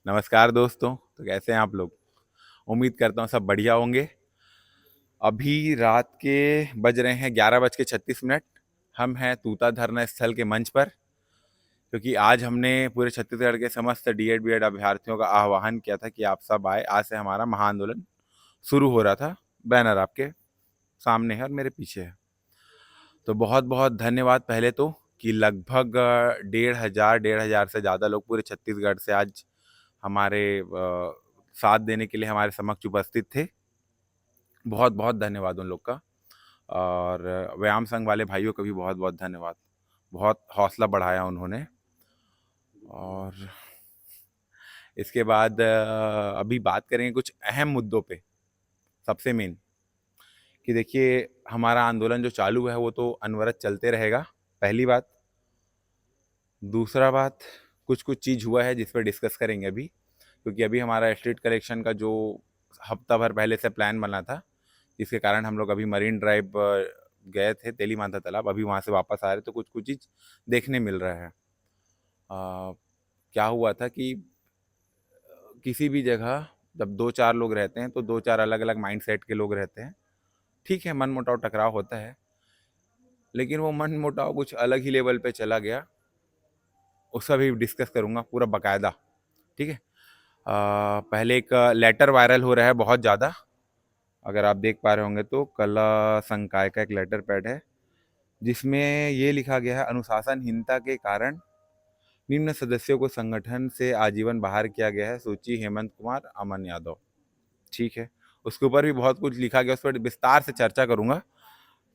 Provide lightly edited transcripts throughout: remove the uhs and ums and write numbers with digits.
नमस्कार दोस्तों। तो कैसे हैं आप लोग? उम्मीद करता हूँ सब बढ़िया होंगे। अभी रात के बज रहे हैं 11:36। हम हैं तूता धरना स्थल के मंच पर, क्योंकि आज हमने पूरे छत्तीसगढ़ के समस्त डीएड बीएड अभ्यर्थियों का आह्वान किया था कि आप सब आए। आज से हमारा महाआंदोलन शुरू हो रहा था। बैनर आपके सामने है और मेरे पीछे है। तो बहुत बहुत धन्यवाद पहले तो कि लगभग 1,500 से ज़्यादा लोग पूरे छत्तीसगढ़ से आज हमारे साथ देने के लिए हमारे समक्ष उपस्थित थे। बहुत बहुत धन्यवाद उन लोग का। और व्यायाम संघ वाले भाइयों का भी बहुत बहुत धन्यवाद। बहुत हौसला बढ़ाया उन्होंने। और इसके बाद अभी बात करेंगे कुछ अहम मुद्दों पे। सबसे मेन कि देखिए, हमारा आंदोलन जो चालू है वो तो अनवरत चलते रहेगा, पहली बात। दूसरा बात, कुछ कुछ चीज़ हुआ है जिस पर डिस्कस करेंगे अभी, क्योंकि अभी हमारा स्ट्रीट कलेक्शन का जो हफ्ता भर पहले से प्लान बना था, जिसके कारण हम लोग अभी मरीन ड्राइव गए थे, तेली मांझा तालाब। अभी वहाँ से वापस आ रहे तो कुछ कुछ चीज़ देखने मिल रहा है। क्या हुआ था कि किसी भी जगह जब दो चार लोग रहते हैं तो दो चार अलग अलग माइंड सेट के लोग रहते हैं। ठीक है, मन मुटाव टकराव होता है, लेकिन वो मन मुटाव कुछ अलग ही लेवल पे चला गया। उसका भी डिस्कस करूँगा पूरा बाकायदा। ठीक है। पहले एक लेटर वायरल हो रहा है बहुत ज़्यादा। अगर आप देख पा रहे होंगे तो कला संकाय का एक लेटर पैड है, जिसमें ये लिखा गया है, अनुशासनहीनता के कारण निम्न सदस्यों को संगठन से आजीवन बाहर किया गया है। सूची हेमंत कुमार, अमन यादव। ठीक है, उसके ऊपर भी बहुत कुछ लिखा गया, उस पर विस्तार से चर्चा करूंगा।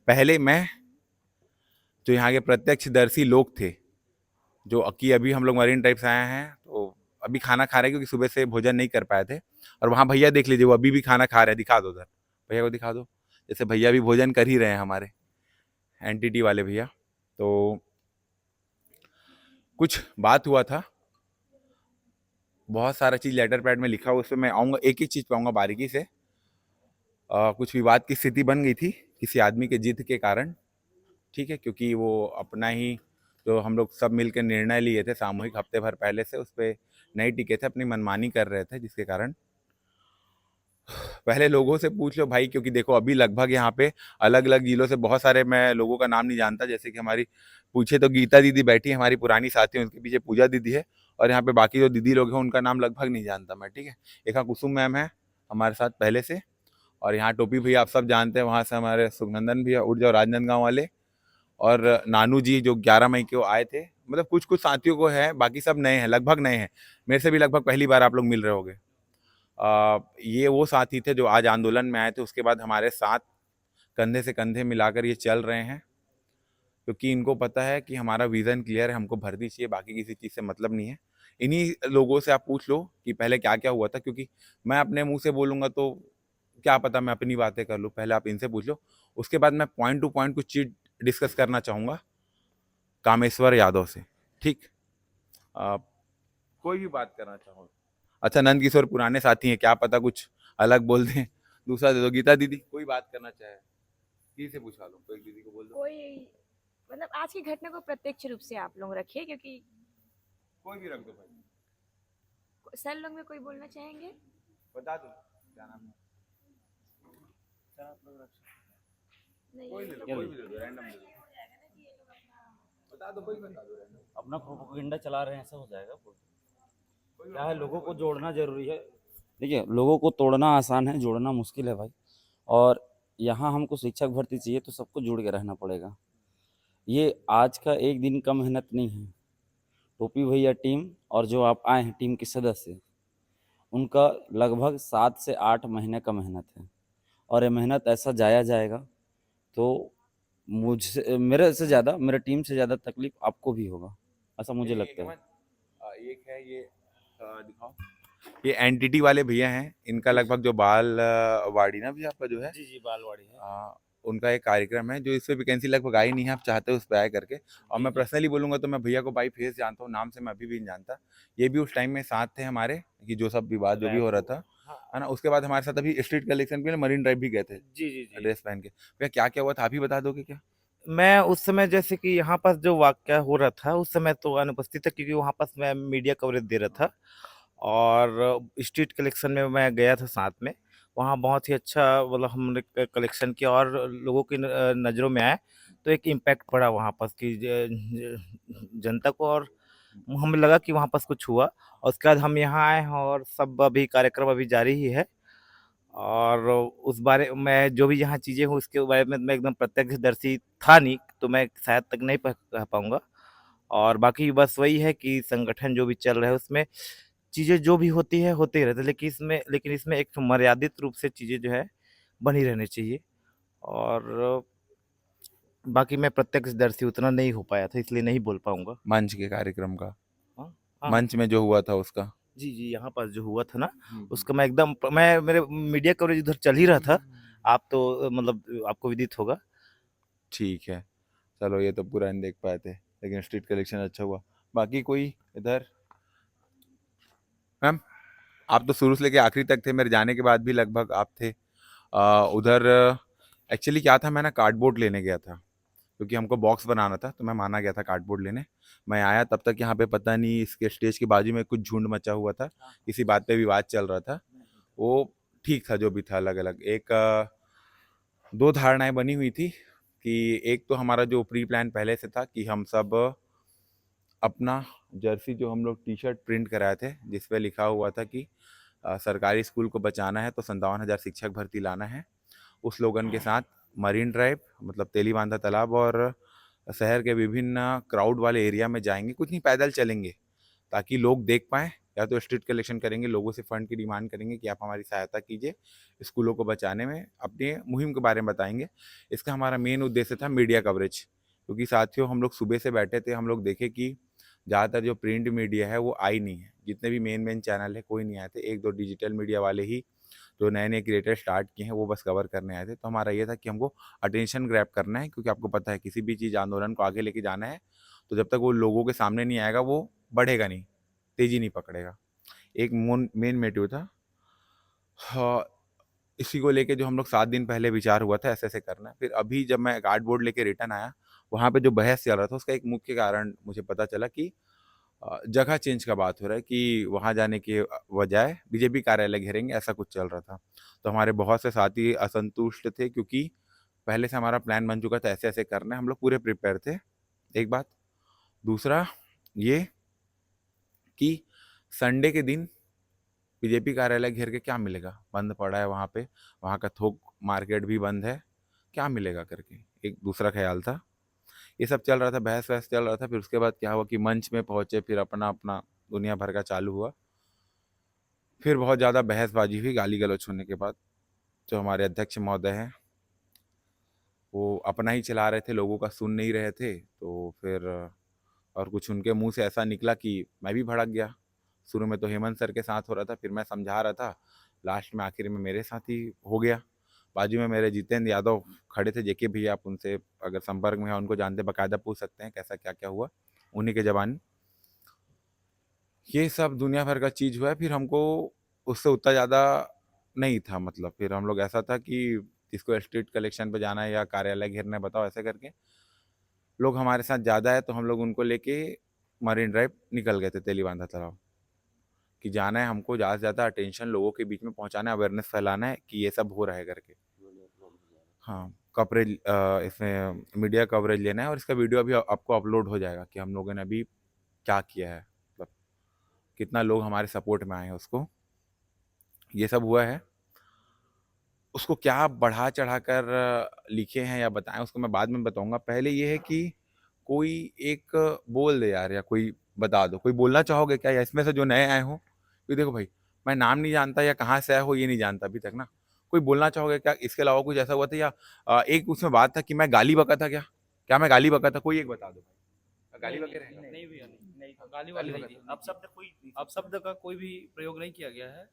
पहले मैं, जो यहाँ के प्रत्यक्षदर्शी लोग थे, जो कि अभी हम लोग मरीन ड्राइव से आए हैं, तो अभी खाना खा रहे हैं क्योंकि सुबह से भोजन नहीं कर पाए थे। और वहाँ भैया देख लीजिए, वो अभी भी खाना खा रहे हैं। दिखा दो उधर, भैया को दिखा दो। जैसे भैया भी भोजन कर ही रहे हैं, हमारे एनटीटी वाले भैया। तो कुछ बात हुआ था, बहुत सारा चीज़ लेटर पैड में लिखा हुआ, उसमें मैं आऊँगा, एक एक चीज़ पे आऊँगा बारीकी से। कुछ विवाद की स्थिति बन गई थी किसी आदमी के जिद के कारण। ठीक है, क्योंकि वो अपना ही, जो हम लोग सब मिलकर निर्णय लिए थे सामूहिक हफ्ते भर पहले से, उस पर नहीं टिके थे, अपनी मनमानी कर रहे थे, जिसके कारण पहले लोगों से पूछ लो भाई। क्योंकि देखो, अभी लगभग यहाँ पे अलग अलग जिलों से बहुत सारे, मैं लोगों का नाम नहीं जानता, जैसे कि हमारी पूछे तो गीता दीदी बैठी है, हमारी पुरानी साथी है, उनके पीछे पूजा दीदी है। और यहाँ पे बाकी जो दीदी लोग हैं उनका नाम लगभग नहीं जानता मैं। ठीक है, एक हाँ कुसुम मैम है हमारे साथ पहले से। और यहाँ टोपी भैया आप सब जानते हैं, वहाँ से हमारे सुखनंदन भैया, उठ जाओ राजनांदगांव वाले। और नानू जी जो 11 मई को आए थे। मतलब कुछ कुछ साथियों को है, बाकी सब नए हैं, लगभग नए हैं। मेरे से भी लगभग पहली बार आप लोग मिल रहे होंगे। ये वो साथी थे जो आज आंदोलन में आए थे, उसके बाद हमारे साथ कंधे से कंधे मिलाकर ये चल रहे हैं, क्योंकि इनको पता है कि हमारा विज़न क्लियर है, हमको भर्ती चाहिए, बाकी किसी चीज़ से मतलब नहीं है। इन्हीं लोगों से आप पूछ लो कि पहले क्या क्या हुआ था, क्योंकि मैं अपने मुंह से बोलूँगा तो क्या पता मैं अपनी बातें कर लूँ। पहले आप इनसे पूछ लो, उसके बाद मैं पॉइंट टू पॉइंट कुछ चीज़ डिस्कस करना चाहूँगा कामेश्वर यादव से। ठीक। अ, कोई भी बात करना चाहो। अच्छा, नंद किशोर पुराने साथी हैं, क्या पता कुछ अलग बोल दें। दूसरा दे दो, गीता दीदी कोई बात करना चाहे, किसी से पूछा लो, कोई दीदी को बोल दो। कोई मतलब आज की घटना को प्रत्यक्ष रूप से आप लोग रखिए, क्योंकि कोई भी रख दो भाई, सर लोग में कोई बोलना चाहेंगे। बता दो क्या नाम है। सर आप लोग रख सकते नहीं, हैं। कोई ये ले लो, लोग कोई भी ले दो, रैंडम ले लो, बता दो, कोई बता दो रैंडम। अपना प्रोपोगंडा चला रहे हैं, ऐसा हो जाएगा। कोई क्या है, अपने मन से लोगों को कोई भी जोड़ना जरूरी है। देखिए, लोगों को तोड़ना आसान है, जोड़ना मुश्किल है भाई। और यहाँ हमको शिक्षक भर्ती चाहिए तो सबको जुड़ के रहना पड़ेगा। ये आज का एक दिन का मेहनत नहीं है। टोपी भैया टीम और जो आप आए हैं टीम के सदस्य, उनका लगभग 7 से 8 महीने का मेहनत है। और ये मेहनत ऐसा जाया जाएगा तो मुझसे, मेरे से ज़्यादा, मेरे टीम से ज़्यादा तकलीफ आपको भी होगा, ऐसा मुझे नहीं, लगता है। एक है ये, दिखाओ। ये एनटीटी वाले भैया हैं, इनका जी लगभग जो बाल वाड़ी ना भी आपका जो है, जी जी, बालवाड़ी है। उनका एक कार्यक्रम है, जो इस पे वैकेंसी लगभग आई नहीं है, आप चाहते हो उस पर आए करके। और जी मैं जी पर्सनली बोलूँगा तो मैं भैया को बाई फेस जानता हूँ, नाम से मैं अभी भी नहीं जानता। ये भी उस टाइम में साथ थे हमारे, कि जो सब विवाद जो भी हो रहा था, हाँ। है ना। उसके बाद हमारे साथ अभी स्ट्रीट कलेक्शन के लिए मरीन ड्राइव भी गए थे, जी जी जी। ड्रेस पहन के। भैया क्या क्या हुआ था, आप ही बता दोगे क्या? मैं उस समय, जैसे कि यहाँ पास जो वाक़या हो रहा था, उस समय तो अनुपस्थित था, क्योंकि वहाँ पास मैं मीडिया कवरेज दे रहा था। और स्ट्रीट कलेक्शन में मैं गया था साथ में। वहाँ बहुत ही अच्छा मतलब हमने कलेक्शन किया और लोगों की नज़रों में आया, तो एक इम्पैक्ट पड़ा वहाँ पर कि जनता को, और हमें लगा कि वहाँ पर कुछ हुआ। और उसके बाद हम यहाँ आए हैं और सब अभी कार्यक्रम अभी जारी ही है। और उस बारे मैं जो भी यहाँ चीज़ें हुई उसके बारे में मैं एकदम प्रत्यक्षदर्शी था नहीं, तो मैं शायद तक नहीं कह पाऊँगा। और बाकी बस वही है कि संगठन जो भी चल रहा है उसमें चीज़ें जो भी होती है होती ही रहती है, लेकिन इसमें एक मर्यादित रूप से चीज़ें जो है बनी रहनी चाहिए। और बाकी मैं प्रत्यक्षदर्शी उतना नहीं हो पाया था, इसलिए नहीं बोल पाऊँगा। मंच के कार्यक्रम का, हाँ, हाँ। मंच में जो हुआ था उसका। जी, जी, यहाँ पर जो हुआ था ना, हम्म, उसका मैं एकदम मैं मेरे मीडिया कवरेज उधर चल ही रहा था। आप तो मतलब आपको विदित होगा। ठीक है, चलो ये तो पूरा नहीं देख पाए थे, लेकिन स्ट्रीट कलेक्शन अच्छा हुआ। बाकी कोई इधर? मैम, आप तो शुरू से लेके आखिरी तक थे, मेरे जाने के बाद भी लगभग आप थे। उधर एक्चुअली क्या था, मैं ना कार्डबोर्ड लेने गया था क्योंकि हमको बॉक्स बनाना था, तो मैं माना गया था कार्डबोर्ड लेने। मैं आया तब तक यहाँ पे पता नहीं इसके स्टेज के बाजू में कुछ झुंड मचा हुआ था, किसी बात पे विवाद चल रहा था। वो ठीक था जो भी था, अलग अलग एक दो धारणाएं बनी हुई थी कि एक तो हमारा जो प्री प्लान पहले से था कि हम सब अपना जर्सी जो हम लोग टी शर्ट प्रिंट कराए थे जिस पे लिखा हुआ था कि सरकारी स्कूल को बचाना है तो 57,000 शिक्षक भर्ती लाना है, उस स्लोगन के साथ मरीन ड्राइव मतलब तेलीबांधा तालाब और शहर के विभिन्न क्राउड वाले एरिया में जाएंगे, कुछ नहीं पैदल चलेंगे ताकि लोग देख पाएँ, या तो स्ट्रीट कलेक्शन करेंगे, लोगों से फंड की डिमांड करेंगे कि आप हमारी सहायता कीजिए स्कूलों को बचाने में, अपने मुहिम के बारे में बताएंगे। इसका हमारा मेन उद्देश्य था मीडिया कवरेज, क्योंकि साथियों हम लोग सुबह से बैठे थे, हम लोग देखे कि ज़्यादातर जो प्रिंट मीडिया है वो आई नहीं है, जितने भी मेन चैनल है कोई नहीं आए थे, एक दो डिजिटल मीडिया वाले ही जो नए नए क्रिएटर स्टार्ट किए हैं वो बस कवर करने आए थे। तो हमारा ये था कि हमको अटेंशन ग्रैब करना है, क्योंकि आपको पता है किसी भी चीज़ आंदोलन को आगे लेके जाना है तो जब तक वो लोगों के सामने नहीं आएगा वो बढ़ेगा नहीं, तेज़ी नहीं पकड़ेगा। एक मेन मोटिव था। हाँ, इसी को लेके जो हम लोग 7 दिन पहले विचार हुआ था ऐसे-ऐसे करना है। फिर अभी जब मैं कार्डबोर्ड लेके रिटर्न आया, वहाँ पे जो बहस चल रहा था उसका एक मुख्य कारण मुझे पता चला कि जगह चेंज का बात हो रहा है कि वहाँ जाने के बजाय बीजेपी कार्यालय घेरेंगे, ऐसा कुछ चल रहा था। तो हमारे बहुत से साथी असंतुष्ट थे क्योंकि पहले से हमारा प्लान बन चुका था ऐसे-ऐसे करना है, हम लोग पूरे प्रिपेयर थे, एक बात। दूसरा ये कि संडे के दिन बीजेपी कार्यालय घेर के क्या मिलेगा? बंद पड़ा है वहाँ पे, वहाँ का थोक मार्केट भी बंद है, क्या मिलेगा करके, एक दूसरा ख़्याल था। ये सब चल रहा था, बहस-वहस चल रहा था, फिर उसके बाद क्या हुआ कि मंच में पहुँचे, फिर अपना-अपना दुनिया भर का चालू हुआ। फिर बहुत ज़्यादा बहसबाजी हुई गाली-गलौच होने के बाद। जो हमारे अध्यक्ष महोदय हैं, वो अपना ही चला रहे थे, लोगों का सुन नहीं रहे थे, तो फिर और कुछ उनके मुँह से ऐसा निकला कि मैं भी भड़क गया। शुरू में तो हेमंत सर के साथ हो रहा था, फिर मैं समझा रहा था, लास्ट में आखिर में मेरे साथ ही हो गया। बाजू में मेरे जितेंद्र यादव खड़े थे, जेके भैया, आप उनसे अगर संपर्क में हैं उनको जानते, बाकायदा पूछ सकते हैं कैसा क्या-क्या हुआ, उन्हीं के ज़बानी। ये सब दुनिया भर का चीज़ हुआ है, फिर हमको उससे उतना ज़्यादा नहीं था मतलब, फिर हम लोग ऐसा था कि किसको स्ट्रीट कलेक्शन पे जाना है या कार्यालय घेरना है बताओ, ऐसे करके। लोग हमारे साथ ज़्यादा है तो हम लोग उनको लेके मरीन ड्राइव निकल गए थे, तेलीबांधा तालाब। कि जाना है हमको, ज़्यादा से ज़्यादा अटेंशन लोगों के बीच में पहुँचाना है, अवेयरनेस फैलाना है कि ये सब हो रहा है करके। हाँ, कवरेज इसमें मीडिया कवरेज लेना है और इसका वीडियो अभी आपको अपलोड हो जाएगा कि हम लोगों ने अभी क्या किया है, मतलब कितना लोग हमारे सपोर्ट में आए हैं उसको। ये सब हुआ है। उसको क्या बढ़ा-चढ़ा कर लिखे हैं या बताएँ उसको मैं बाद में बताऊँगा। पहले ये है कि कोई एक बोल दे यार, या कोई बता दो। कोई बोलना चाहोगे क्या, या इसमें से जो नए आए हो? क्योंकि देखो भाई, मैं नाम नहीं जानता या कहाँ से आए हो ये नहीं जानता अभी तक ना। कोई बोलना चाहोगे क्या? इसके अलावा कुछ ऐसा हुआ था, या एक उसमें बात था कि मैं गाली बका था क्या? क्या मैं गाली बका था? कोई एक बता दो भाई। गाली बके रहे? नहीं भैया, नहीं गाली गाली वाली नहीं बका थी। था। अपशब्द का कोई भी प्रयोग नहीं किया गया है।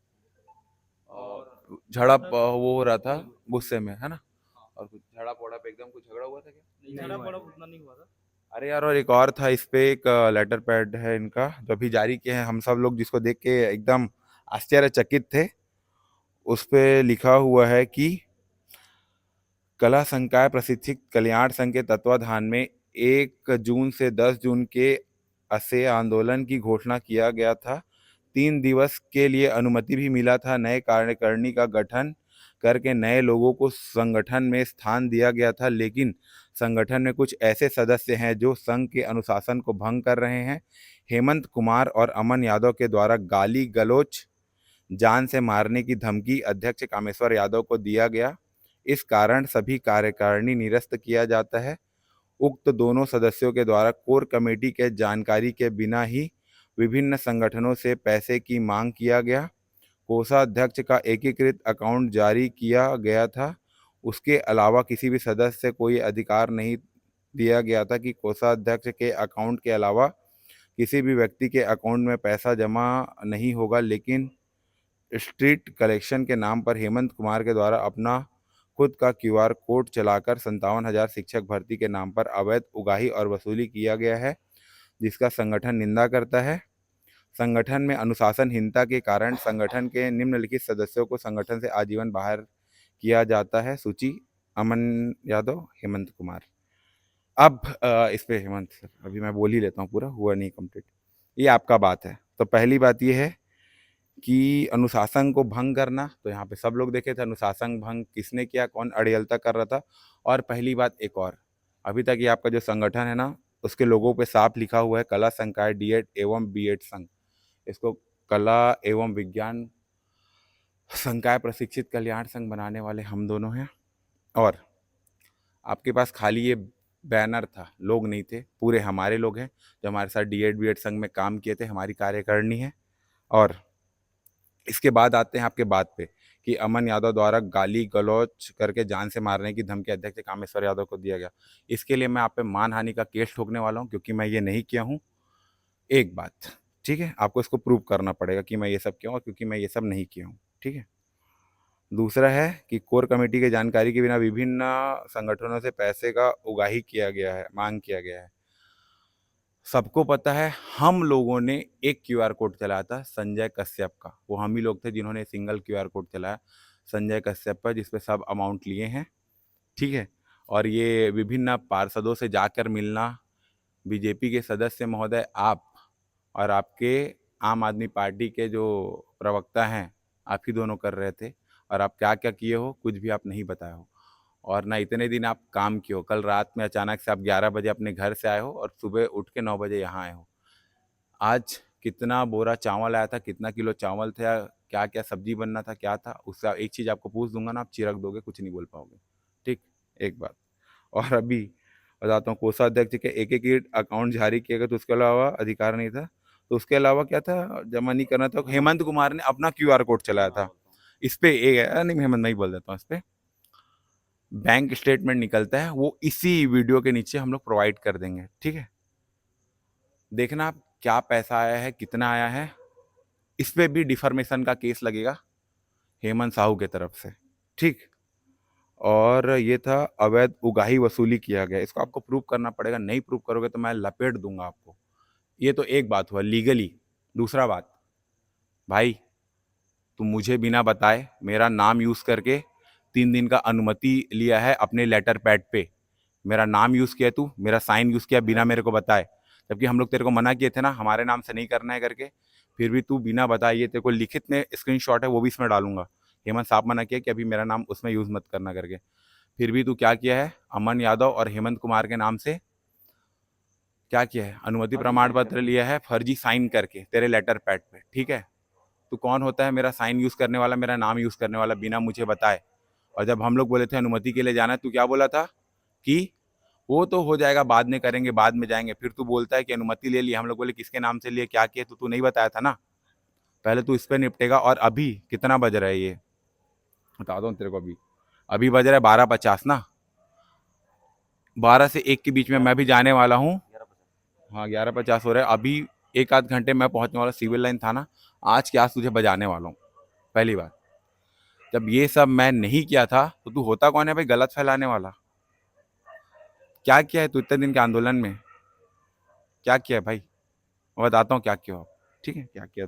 और झड़प वो हो रहा था गुस्से में, है ना? और कुछ झड़प-वड़प एकदम कुछ झगड़ा हुआ था क्या? नहीं झगड़ा बड़ा उतना नहीं हुआ था। अरे यार, और एक और था इस पे, एक लेटर पैड है इनका जो अभी जारी किए हैं, हम सब लोग जिसको देख के एकदम आश्चर्यचकित थे। उस पे लिखा हुआ है कि कला संकाय प्रशिक्षित कल्याण संघ के तत्वाधान में 1 जून से 10 जून के असे आंदोलन की घोषणा किया गया था। 3 दिवस के लिए अनुमति भी मिला था। नए कार्यकारिणी का गठन करके नए लोगों को संगठन में स्थान दिया गया था, लेकिन संगठन में कुछ ऐसे सदस्य हैं जो संघ के अनुशासन को भंग कर रहे हैं। हेमंत कुमार और अमन यादव के द्वारा गाली गलौज, जान से मारने की धमकी अध्यक्ष कामेश्वर यादव को दिया गया। इस कारण सभी कार्यकारिणी निरस्त किया जाता है। उक्त दोनों सदस्यों के द्वारा कोर कमेटी के जानकारी के बिना ही विभिन्न संगठनों से पैसे की मांग किया गया। कोषाध्यक्ष का एकीकृत अकाउंट जारी किया गया था। उसके अलावा किसी भी सदस्य से कोई अधिकार नहीं दिया गया था कि कोषाध्यक्ष के अकाउंट के अलावा किसी भी व्यक्ति के अकाउंट में पैसा जमा नहीं होगा। लेकिन स्ट्रीट कलेक्शन के नाम पर हेमंत कुमार के द्वारा अपना खुद का QR कोड चलाकर 57,000 शिक्षक भर्ती के नाम पर अवैध उगाही और वसूली किया गया है, जिसका संगठन निंदा करता है। संगठन में अनुशासनहीनता के कारण संगठन के निम्नलिखित सदस्यों को संगठन से आजीवन बाहर किया जाता है। सूची: अमन यादव, हेमंत कुमार। अब इस पे हेमंत सर, अभी मैं बोल ही लेता हूँ, पूरा हुआ नहीं कंप्लीट। ये आपका बात है। तो पहली बात ये है कि अनुशासन को भंग करना, तो यहाँ पे सब लोग देखे थे अनुशासन भंग किसने किया, कौन अड़ियलता कर रहा था। और पहली बात एक और, अभी तक ये आपका जो संगठन है ना, उसके लोगों पे साफ लिखा हुआ है कला संकाय डीएड एवं बीएड संघ। इसको कला एवं विज्ञान संकाय प्रशिक्षित कल्याण संघ बनाने वाले हम दोनों हैं। और आपके पास खाली ये बैनर था, लोग नहीं थे, पूरे हमारे लोग हैं जो हमारे साथ डीएड बीएड संघ में काम किए थे, हमारी कार्यकारिणी है। और इसके बाद आते हैं आपके बात पे कि अमन यादव द्वारा गाली गलौज करके जान से मारने की धमकी अध्यक्ष कामेश्वर यादव को दिया गया। इसके लिए मैं आप पे मानहानि का केस ठोकने वाला हूँ, क्योंकि मैं ये नहीं किया हूँ। एक बात, ठीक है, आपको इसको प्रूव करना पड़ेगा कि मैं ये सब किया हूँ, क्योंकि मैं ये सब नहीं किया हूँ, ठीक है। दूसरा है कि कोर कमेटी की जानकारी के बिना विभिन्न संगठनों से पैसे का उगाही किया गया है, मांग किया गया है। सबको पता है, हम लोगों ने एक QR कोड चलाया था संजय कश्यप का, वो हम ही लोग थे जिन्होंने सिंगल QR कोड चलाया संजय कश्यप पर, जिसपे सब अमाउंट लिए हैं, ठीक है। और ये विभिन्न पार्षदों से जाकर मिलना, बीजेपी के सदस्य महोदय आप और आपके आम आदमी पार्टी के जो प्रवक्ता हैं, आप ही दोनों कर रहे थे। और आप क्या क्या किए हो कुछ भी आप नहीं बताए हो, और ना इतने दिन आप काम किए हो। कल रात में अचानक से आप 11 बजे अपने घर से आए हो और सुबह उठ के 9 बजे यहाँ आए हो। आज कितना बोरा चावल आया था, कितना किलो चावल था, क्या क्या सब्जी बनना था, क्या था, उससे एक चीज़ आपको पूछ दूंगा ना, आप चिरक दोगे, कुछ नहीं बोल पाओगे, ठीक। एक बात और अभी बताता हूँ, कोषाध्यक्ष के एक अकाउंट जारी किया गया, तो उसके अलावा अधिकार नहीं था। तो उसके अलावा क्या था, जमा नहीं करना था। हेमंत कुमार ने अपना QR कोड चलाया था। इस पे नहीं, हेमंत नहीं बोल देता हूँ, इस पे बैंक स्टेटमेंट निकलता है, वो इसी वीडियो के नीचे हम लोग प्रोवाइड कर देंगे, ठीक है। देखना आप क्या पैसा आया है, कितना आया है। इस पे भी डिफॉर्मेशन का केस लगेगा हेमंत साहू के तरफ से, ठीक। और ये था अवैध उगाही वसूली किया गया, इसको आपको प्रूव करना पड़ेगा। नहीं प्रूव करोगे तो मैं लपेट दूंगा आपको। ये तो एक बात हुआ लीगली। दूसरा बात, भाई तू मुझे बिना बताए मेरा नाम यूज करके 3 दिन का अनुमति लिया है अपने लेटर पैड पे। मेरा नाम यूज किया, तू मेरा साइन यूज किया बिना मेरे को बताए, जबकि हम लोग तेरे को मना किए थे ना हमारे नाम से नहीं करना है करके। फिर भी तू बिना बताए, ये तेरे को लिखित में स्क्रीनशॉट है, वो भी इसमें डालूंगा। हेमंत साहब मना किया कि अभी मेरा नाम उसमें यूज मत करना करके। फिर भी तू क्या किया है, अमन यादव और हेमंत कुमार के नाम से क्या किया है, अनुमति प्रमाण पत्र लिया है फर्जी साइन करके तेरे लेटर पैड पे, ठीक है। तू कौन होता है मेरा साइन यूज करने वाला, मेरा नाम यूज करने वाला बिना मुझे बताए। और जब हम लोग बोले थे अनुमति के लिए जाना है, तू क्या बोला था कि वो तो हो जाएगा, बाद में करेंगे, बाद में जाएंगे। फिर तू बोलता है कि अनुमति ले ली। हम लोग बोले किसके नाम से लिए, क्या किए, तो तू नहीं बताया था ना। पहले तू इस पे निपटेगा। और अभी कितना बज रहा है, ये बता दो तेरे को। अभी बज रहा है 12:50 ना, 12 से 1 के बीच में मैं भी जाने वाला हूँ। हाँ 11:50 हो रहा है। अभी 1 आध घंटे मैं पहुँचने वाला सिविल लाइन थाना। आज क्या तुझे बजाने वाला हूँ। पहली बात, जब ये सब मैं नहीं किया था तो तू होता कौन है भाई गलत फैलाने वाला। क्या किया है तू इतने दिन के आंदोलन में, क्या किया है भाई, मैं बताता हूँ क्या किया आप, ठीक है। क्या किया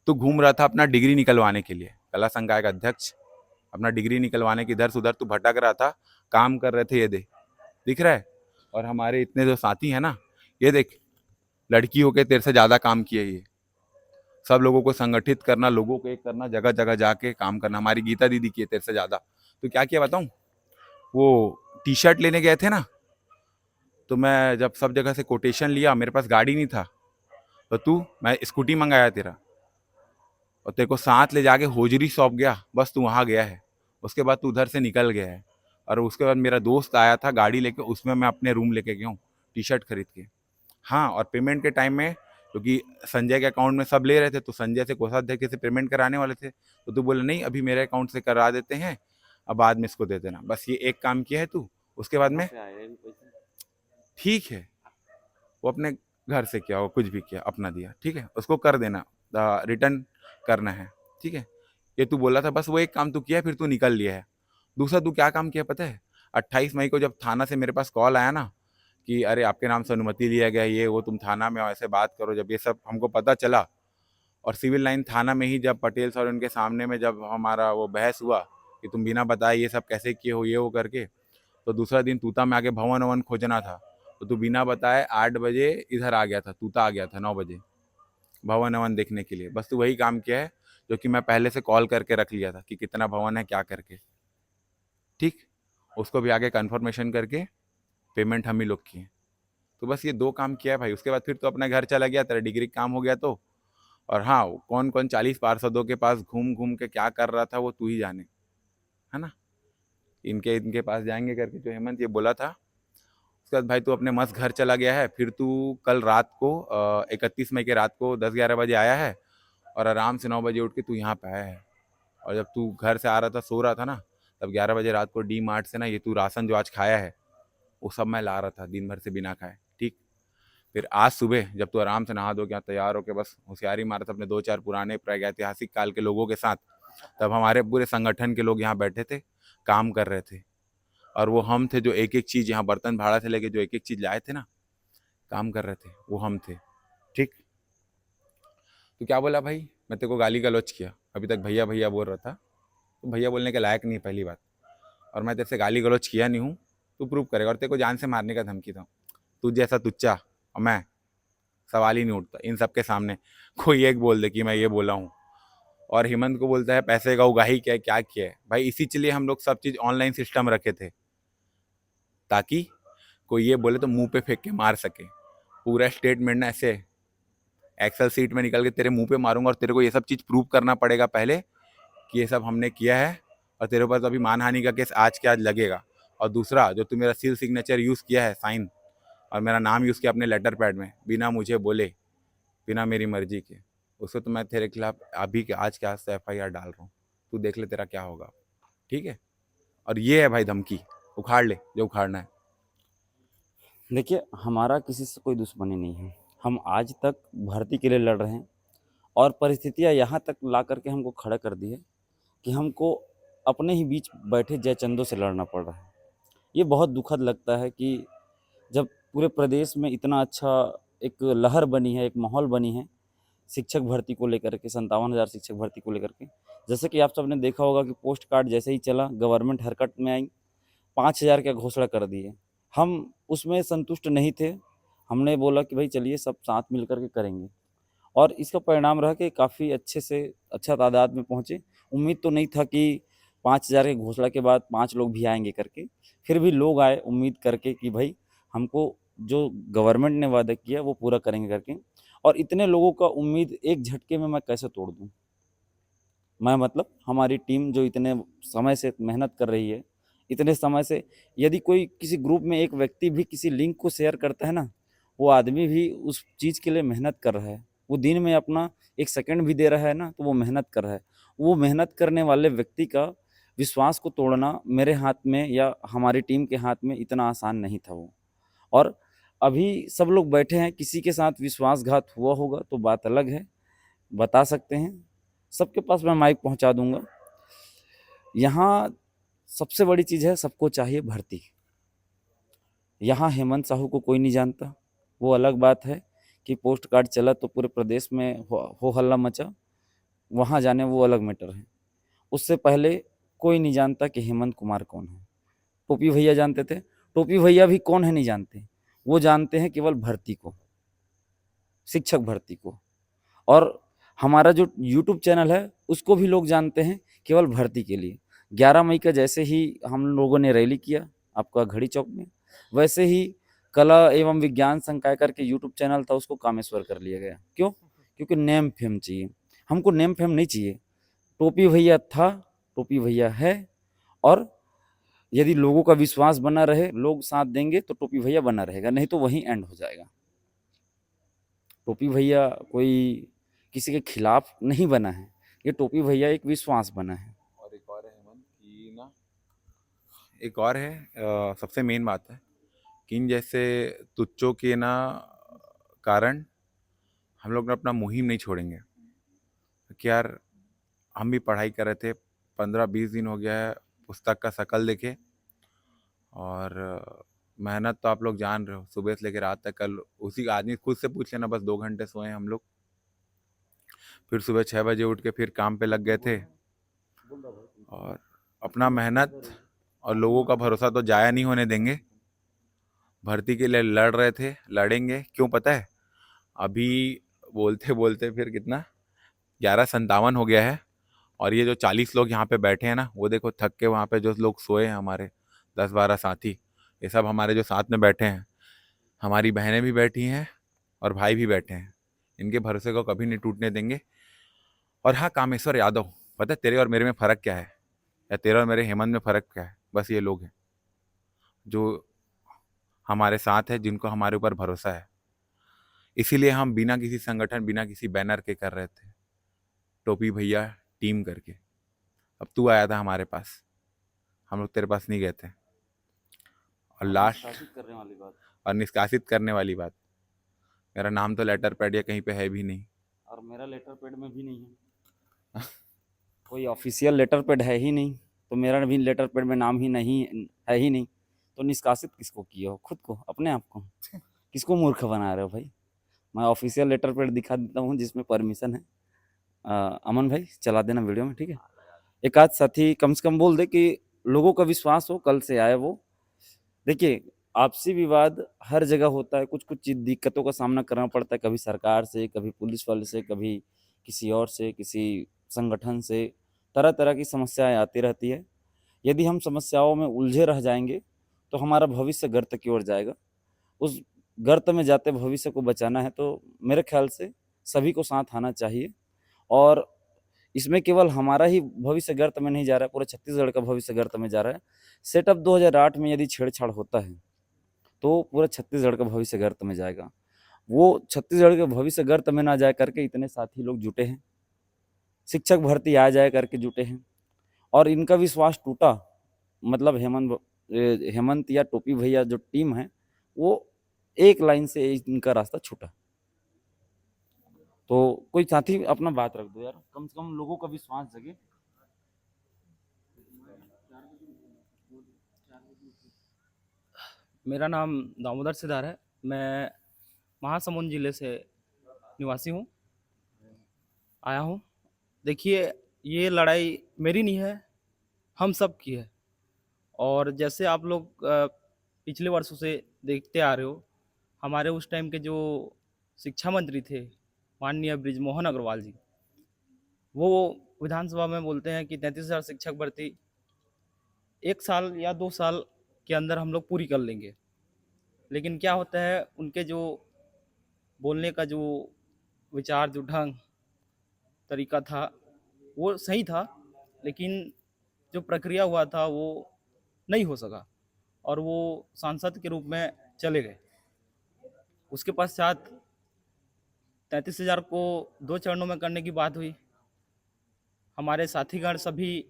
तू घूम रहा था अपना डिग्री निकलवाने के लिए, कला संकाय का अध्यक्ष, अपना डिग्री निकलवाने की इधर से उधर तू भटक रहा था, काम कर रहे थे, ये दिख रहा है। और हमारे इतने जो साथी हैं ना, ये देख, लड़की होके तेरे से ज़्यादा काम किए, ये सब लोगों को संगठित करना, लोगों को एक करना, जगह जगह जाके काम करना। हमारी गीता दीदी की है तेरे से ज़्यादा। तो क्या किया बताऊँ, वो टी शर्ट लेने गए थे ना, तो मैं जब सब जगह से कोटेशन लिया, मेरे पास गाड़ी नहीं था, तो मैं स्कूटी मंगाया तेरा, और तेरे को साथ ले जाके होजरी शॉप गया, बस तू वहाँ गया है, उसके बाद तू उधर से निकल गया है। और उसके बाद मेरा दोस्त आया था गाड़ी लेके, उसमें मैं अपने रूम लेके गया हूँ टी शर्ट खरीद के। हाँ, और पेमेंट के टाइम में, क्योंकि संजय के अकाउंट में सब ले रहे थे, तो संजय से कोषाध्यक्ष से पेमेंट कराने वाले थे, तो तू बोला नहीं अभी मेरे अकाउंट से करा देते हैं, अब बाद में इसको दे देना। बस ये एक काम किया है तू, उसके बाद में ठीक है, वो अपने घर से किया, वो कुछ भी किया अपना दिया, ठीक है, उसको कर देना, रिटर्न करना है, ठीक है। ये तू बोला था, बस वो एक काम तू किया, फिर तू निकल लिया है। दूसरा तू क्या काम किया पता है, 28 मई को जब थाना से मेरे पास कॉल आया ना कि अरे आपके नाम से अनुमति लिया गया, ये वो, तुम थाना में ऐसे बात करो, जब ये सब हमको पता चला, और सिविल लाइन थाना में ही जब पटेल सर उनके सामने में जब हमारा वो बहस हुआ कि तुम बिना बताए ये सब कैसे किए हो, ये वो करके, तो दूसरा दिन तूता में आके भवन ववन खोजना था, तो तू बिना बताए 8 बजे इधर आ गया था, तूता आ गया था 9 बजे भवन ववन देखने के लिए। बस तू वही काम किया है जो कि मैं पहले से कॉल करके रख लिया था कि कितना भवन है क्या करके, ठीक। उसको भी आगे कन्फर्मेशन करके पेमेंट हम ही लोग किए। तो बस ये 2 काम किया है भाई, उसके बाद फिर तो अपने घर चला गया, तेरा डिग्री काम हो गया तो। और हाँ, कौन कौन 40 पार्षदों के पास घूम घूम के क्या कर रहा था वो तू ही जाने, है ना। इनके पास जाएंगे करके जो हेमंत ये बोला था, उसके बाद भाई तू अपने मस्त घर चला गया है। फिर तू कल रात को 31 मई के रात को 10-11 बजे आया है, और आराम से 9 बजे उठ के तू यहाँ पे आया है। और जब तू घर से आ रहा था, सो रहा था ना, तब 11 बजे रात को डी मार्ट से ना ये तू राशन जो आज खाया है वो सब मैं ला रहा था दिन भर से बिना खाए, ठीक। फिर आज सुबह जब तू आराम से नहा धो के तैयार होकर बस होशियारी मारा था अपने 2-4 पुराने प्रागैतिहासिक काल के लोगों के साथ, तब हमारे पूरे संगठन के लोग यहाँ बैठे थे, काम कर रहे थे। और वो हम थे जो एक एक चीज़ यहाँ बर्तन भाड़ा से लेके जो एक एक चीज़ लाए थे ना, काम कर रहे थे, वो हम थे, ठीक। तो क्या बोला भाई, मैं तेरे को गाली गलौज किया, अभी तक भैया भैया बोल रहा था, तो भैया बोलने के लायक नहीं पहली बात, और मैं तेरे से गाली गलौज किया नहीं हूँ, तू प्रूव करेगा। और तेरे को जान से मारने का धमकी था, तू जैसा तुच्चा और मैं, सवाल ही नहीं उठता इन सब के सामने। कोई एक बोल दे कि मैं ये बोला हूँ, और हेमंत को बोलता है पैसे का उगाही क्या है, क्या किया है भाई। इसी चलिए हम लोग सब चीज़ ऑनलाइन सिस्टम रखे थे, ताकि कोई ये बोले तो मुंह पे फेंक के मार सके। पूरा स्टेटमेंट ना ऐसे एक्सेल सीट में निकल के तेरे मुंह पे मारूंगा, और तेरे को ये सब चीज़ प्रूव करना पड़ेगा पहले कि ये सब हमने किया है, और तेरे ऊपर तो अभी मानहानि का केस आज के आज लगेगा। और दूसरा, जो तू मेरा सील सिग्नेचर यूज़ किया है, साइन, और मेरा नाम यूज़ किया अपने लेटर पैड में बिना मुझे बोले, बिना मेरी मर्जी के, उसको तो मैं तेरे खिलाफ अभी के आज के आज से FIR डाल रहा हूँ। तू देख ले तेरा क्या होगा, ठीक है। और ये है भाई धमकी, उखाड़ ले जो उखाड़ना है। देखिए, हमारा किसी से कोई दुश्मनी नहीं है। हम आज तक भर्ती के लिए लड़ रहे हैं, और परिस्थितियाँ यहाँ तक ला करके हमको खड़ा कर दी है कि हमको अपने ही बीच बैठे जयचंदों से लड़ना पड़ रहा है। ये बहुत दुखद लगता है कि जब पूरे प्रदेश में इतना अच्छा एक लहर बनी है, एक माहौल बनी है शिक्षक भर्ती को लेकर के, 57,000 शिक्षक भर्ती को लेकर के। जैसे कि आप सबने देखा होगा कि पोस्ट कार्ड जैसे ही चला, गवर्नमेंट हरकत में आई, 5,000 का घोषणा कर दिए। हम उसमें संतुष्ट नहीं थे, हमने बोला कि भाई चलिए सब साथ मिल कर के करेंगे, और इसका परिणाम रहा कि काफ़ी अच्छे से अच्छा तादाद में पहुँचे। उम्मीद तो नहीं था कि 5,000 के घोषणा के बाद 5 लोग भी आएंगे करके, फिर भी लोग आए उम्मीद करके कि भाई हमको जो गवर्नमेंट ने वादा किया वो पूरा करेंगे करके। और इतने लोगों का उम्मीद एक झटके में मैं कैसे तोड़ दूँ। मैं मतलब हमारी टीम जो इतने समय से मेहनत कर रही है, इतने समय से, यदि कोई किसी ग्रुप में एक व्यक्ति भी किसी लिंक को शेयर करता है ना, वो आदमी भी उस चीज़ के लिए मेहनत कर रहा है, वो दिन में अपना 1 सेकंड भी दे रहा है ना, तो वो मेहनत कर रहा है। वो मेहनत करने वाले व्यक्ति का विश्वास को तोड़ना मेरे हाथ में या हमारी टीम के हाथ में इतना आसान नहीं था वो। और अभी सब लोग बैठे हैं, किसी के साथ विश्वासघात हुआ होगा तो बात अलग है, बता सकते हैं, सबके पास मैं माइक पहुंचा दूंगा। यहाँ सबसे बड़ी चीज़ है, सबको चाहिए भर्ती। यहाँ हेमंत साहू को कोई नहीं जानता, वो अलग बात है कि पोस्ट कार्ड चला तो पूरे प्रदेश में हो हल्ला मचा, वहाँ जाने वो अलग मैटर है। उससे पहले कोई नहीं जानता कि हेमंत कुमार कौन है। टोपी भैया जानते थे, टोपी भैया भी कौन है नहीं जानते, वो जानते हैं केवल भर्ती को, शिक्षक भर्ती को। और हमारा जो यूट्यूब चैनल है उसको भी लोग जानते हैं केवल भर्ती के लिए। 11 मई का जैसे ही हम लोगों ने रैली किया आपका घड़ी चौक में, वैसे ही कला एवं विज्ञान संकाय करके यूट्यूब चैनल था उसको कामेश्वर कर लिया गया। क्यों? क्योंकि नेम फेम चाहिए। हमको नेम फेम नहीं चाहिए। टोपी भैया था, टोपी भैया है, और यदि लोगों का विश्वास बना रहे, लोग साथ देंगे तो टोपी भैया बना रहेगा, नहीं तो वहीं एंड हो जाएगा। टोपी भैया कोई किसी के खिलाफ नहीं बना है, ये टोपी भैया एक विश्वास बना है। और एक और है हेमंत कि ना, एक और है सबसे मेन बात है कि इन जैसे तुच्चों के ना कारण हम लोग अपना मुहिम नहीं छोड़ेंगे। कि यार हम भी पढ़ाई कर रहे थे, 15-20 दिन हो गया है पुस्तक का शकल देखे, और मेहनत तो आप लोग जान रहे हो, सुबह से लेकर रात तक। कल उसी आदमी खुद से पूछ लेना, बस 2 घंटे सोए हम लोग, फिर सुबह 6 बजे उठ के फिर काम पे लग गए थे। और अपना मेहनत और लोगों का भरोसा तो जाया नहीं होने देंगे। भर्ती के लिए लड़ रहे थे, लड़ेंगे। क्यों पता है? अभी बोलते बोलते फिर कितना 11:57 हो गया है, और ये जो 40 लोग यहाँ पे बैठे हैं ना, वो देखो थक के वहाँ पे जो लोग सोए हैं, हमारे 10-12 साथी, ये सब हमारे जो साथ में बैठे हैं, हमारी बहनें भी बैठी हैं और भाई भी बैठे हैं। इनके भरोसे को कभी नहीं टूटने देंगे। और हाँ, कामेश्वर यादव, पता है तेरे और मेरे में फ़र्क क्या है, या तेरे और मेरे हेमंत में फ़र्क क्या है? बस ये लोग हैं जो हमारे साथ है, जिनको हमारे ऊपर भरोसा है। इसीलिए हम बिना किसी संगठन, बिना किसी बैनर के कर रहे थे, टोपी भैया टीम करके। अब तू आया था हमारे पास, हम लोग तेरे पास नहीं गए थे। और लास्ट करने वाली बात, और निष्कासित करने वाली बात, मेरा नाम तो लेटर पैड या कहीं पे है भी नहीं। और मेरा लेटर पैड में भी नहीं है। कोई ऑफिशियल लेटर पैड है ही नहीं, तो मेरा भी लेटर पैड में नाम ही नहीं है ही नहीं, तो निष्कासित किसको किए हो? खुद को, अपने आप को। किसको मूर्ख बना रहे हो भाई? मैं ऑफिशियल लेटर पैड दिखा देता हूँ जिसमें परमिशन है। अमन भाई चला देना वीडियो में, ठीक है? एक आध साथी कम से कम बोल दे कि लोगों का विश्वास हो, कल से आए वो। देखिए, आपसी विवाद हर जगह होता है, कुछ कुछ दिक्कतों का सामना करना पड़ता है, कभी सरकार से, कभी पुलिस वाले से, कभी किसी और से, किसी संगठन से, तरह तरह की समस्याएं आती रहती है। यदि हम समस्याओं में उलझे रह जाएंगे तो हमारा भविष्य गर्त की ओर जाएगा। उस गर्त में जाते भविष्य को बचाना है तो मेरे ख्याल से सभी को साथ आना चाहिए। और इसमें केवल हमारा ही भविष्य गर्त में नहीं जा रहा है, पूरे छत्तीसगढ़ का भविष्य गर्त में जा रहा है। सेटअप 2008 में यदि छेड़छाड़ होता है तो पूरा छत्तीसगढ़ का भविष्य गर्त में जाएगा। वो छत्तीसगढ़ के भविष्य गर्त में ना जाए करके इतने साथी लोग जुटे हैं, शिक्षक भर्ती आ जाए करके जुटे हैं, और इनका विश्वास टूटा, मतलब हेमंत या टोपी भैया जो टीम है वो एक लाइन से इनका रास्ता छूटा। तो कोई साथी अपना बात रख दो यार, कम से कम लोगों का विश्वास जगे। मेरा नाम दामोदर सिदार है। मैं महासमुंद जिले से निवासी हूँ, आया हूँ। देखिए, ये लड़ाई मेरी नहीं है, हम सब की है। और जैसे आप लोग पिछले वर्षों से देखते आ रहे हो, हमारे उस टाइम के जो शिक्षा मंत्री थे माननीय बृजमोहन अग्रवाल जी, वो विधानसभा में बोलते हैं कि 33,000 शिक्षक भर्ती 1 साल या 2 साल के अंदर हम लोग पूरी कर लेंगे। लेकिन क्या होता है, उनके जो बोलने का जो विचार, जो ढंग तरीका था वो सही था, लेकिन जो प्रक्रिया हुआ था वो नहीं हो सका, और वो सांसद के रूप में चले गए। उसके पश्चात 33,000 को 2 चरणों में करने की बात हुई। हमारे साथीगण सभी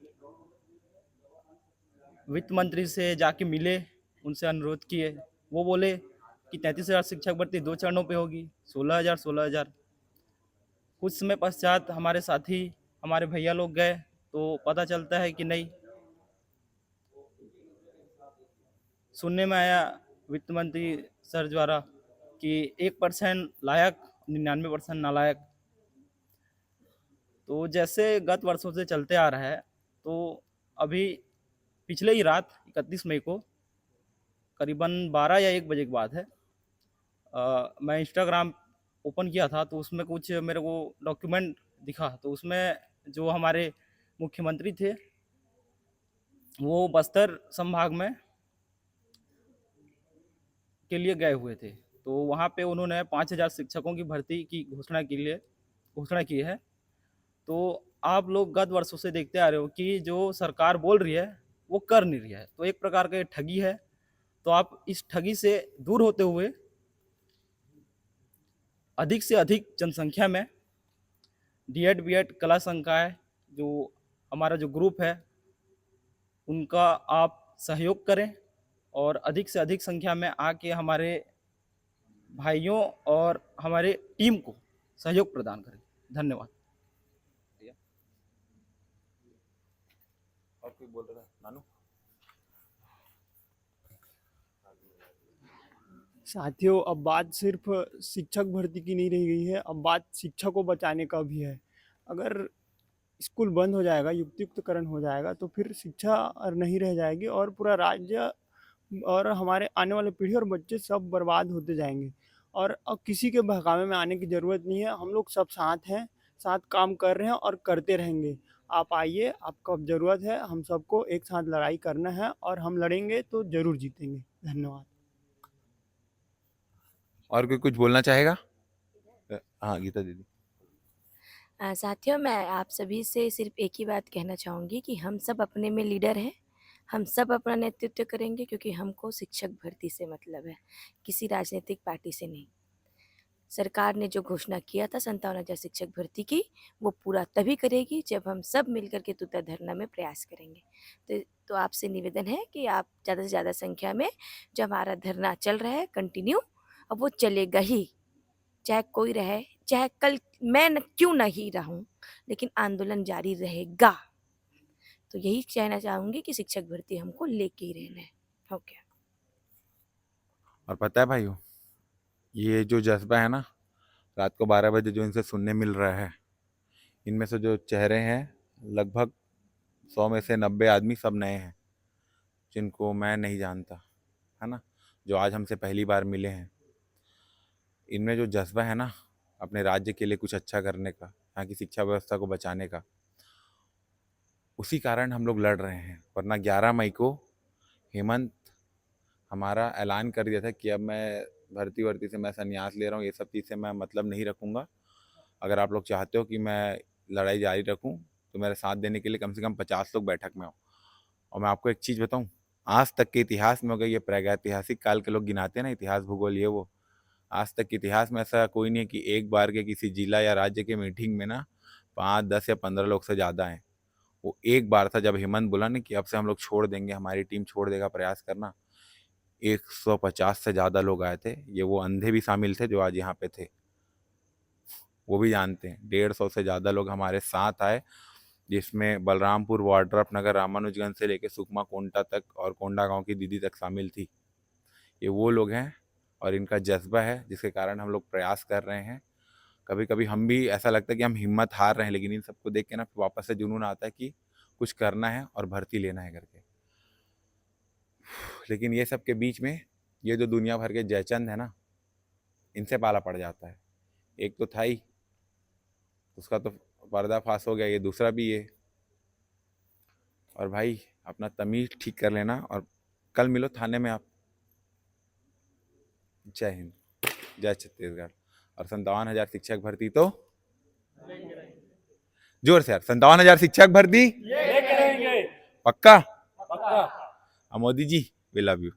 वित्त मंत्री से जाके मिले, उनसे अनुरोध किए। वो बोले कि 33,000 शिक्षक भर्ती 2 चरणों पे होगी, 16,000 16,000। कुछ समय पश्चात हमारे साथी, हमारे भैया लोग गए तो पता चलता है कि नहीं, सुनने में आया वित्त मंत्री सर द्वारा कि 1% लायक, 99% नालायक। तो जैसे गत वर्षों से चलते आ रहा है, तो अभी पिछले ही रात 31 मई को करीबन 12 या 1 बजे की बात है, मैं इंस्टाग्राम ओपन किया था तो उसमें कुछ मेरे को डॉक्यूमेंट दिखा, तो उसमें जो हमारे मुख्यमंत्री थे वो बस्तर संभाग में के लिए गए हुए थे। तो वहाँ पे उन्होंने 5,000 शिक्षकों की भर्ती की घोषणा की है। तो आप लोग गत वर्षों से देखते आ रहे हो कि जो सरकार बोल रही है वो कर नहीं रही है, तो एक प्रकार का ये ठगी है। तो आप इस ठगी से दूर होते हुए अधिक से अधिक जनसंख्या में डीएड बीएड कला संकाय जो हमारा जो ग्रुप है उनका आप सहयोग करें और अधिक से अधिक संख्या में आके हमारे भाइयों और हमारे टीम को सहयोग प्रदान करें। धन्यवाद। और कोई बोल रहा है? नानू? साथियों, अब बात सिर्फ शिक्षक भर्ती की नहीं रह गई है, अब बात शिक्षा को बचाने का भी है। अगर स्कूल बंद हो जाएगा, युक्तियुक्तकरण हो जाएगा, तो फिर शिक्षा और नहीं रह जाएगी और पूरा राज्य और हमारे आने वाले पीढ़ी और बच्चे सब बर्बाद होते जाएंगे। और अब किसी के बहकावे में आने की ज़रूरत नहीं है, हम लोग सब साथ हैं, साथ काम कर रहे हैं और करते रहेंगे। आप आइए, आपको अब ज़रूरत है, हम सबको एक साथ लड़ाई करना है और हम लड़ेंगे तो ज़रूर जीतेंगे। धन्यवाद। और कोई कुछ बोलना चाहेगा? हाँ, गीता दीदी। साथियों, मैं आप सभी से सिर्फ एक ही बात कहना चाहूँगी कि हम सब अपने में लीडर हैं। हम सब अपना नेतृत्व करेंगे क्योंकि हमको शिक्षक भर्ती से मतलब है, किसी राजनीतिक पार्टी से नहीं। सरकार ने जो घोषणा किया था 57,000 शिक्षक भर्ती की, वो पूरा तभी करेगी जब हम सब मिलकर के तूता धरना में प्रयास करेंगे। तो आपसे निवेदन है कि आप ज़्यादा से ज़्यादा संख्या में, जो हमारा धरना चल रहा है कंटिन्यू, अब वो चलेगा ही, चाहे कोई रहे, चाहे कल मैं क्यों नहीं रहूं, लेकिन आंदोलन जारी रहेगा। तो यही कहना चाहूँगी कि शिक्षक भर्ती हमको लेके ही रहना है। ओके। और पता है भाइयों, ये जो जज्बा है ना, रात को 12 बजे जो इनसे सुनने मिल रहा है, इनमें से जो चेहरे हैं लगभग 100 में से 90 आदमी सब नए हैं, जिनको मैं नहीं जानता, है ना, जो आज हमसे पहली बार मिले हैं। इनमें जो जज्बा है ना अपने राज्य के लिए कुछ अच्छा करने का, यहाँ की शिक्षा व्यवस्था को बचाने का, उसी कारण हम लोग लड़ रहे हैं। वरना 11 मई को हेमंत हमारा ऐलान कर दिया था कि अब मैं भर्ती से मैं संन्यास ले रहा हूँ, ये सब चीज़ से मैं मतलब नहीं रखूँगा। अगर आप लोग चाहते हो कि मैं लड़ाई जारी रखूँ तो मेरे साथ देने के लिए कम से कम 50 लोग बैठक में हो। और मैं आपको एक चीज़ बताऊँ, आज तक के इतिहास में, अगर ये प्रागैतिहासिक काल के लोग गिनाते हैं ना, इतिहास भूगोल ये वो, आज तक के इतिहास में ऐसा कोई नहीं है कि एक बार के किसी जिला या राज्य के मीटिंग में ना 5, 10 या 15 लोग से ज़्यादा हैं। वो एक बार था जब हेमंत बोला ना कि अब से हम लोग छोड़ देंगे, हमारी टीम छोड़ देगा प्रयास करना। 150 से ज़्यादा लोग आए थे, ये वो अंधे भी शामिल थे जो आज यहाँ पे थे, वो भी जानते हैं। 150 से ज़्यादा लोग हमारे साथ आए, जिसमें बलरामपुर, वाड्रफ नगर, रामानुजगंज से लेकर सुकमा कोंटा तक और कोंडा गांव की दीदी तक शामिल थी। ये वो लोग हैं और इनका जज्बा है जिसके कारण हम लोग प्रयास कर रहे हैं। कभी कभी हम भी ऐसा लगता है कि हम हिम्मत हार रहे हैं, लेकिन इन सबको देख के ना वापस से जुनून आता है कि कुछ करना है और भर्ती लेना है करके। लेकिन ये सब के बीच में ये जो दुनिया भर के जयचंद है ना, इनसे पाला पड़ जाता है। एक तो था ही, उसका तो पर्दाफाश हो गया, ये दूसरा भी ये। और भाई अपना तमीज ठीक कर लेना और कल मिलो थाने में आप। जय हिंद, जय छत्तीसगढ़। और 57,000 शिक्षक भर्ती तो जोर से यार, 57,000 शिक्षक भर्ती पक्का। Modi ji we love you,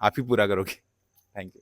आप ही पूरा करोगे। Thank you.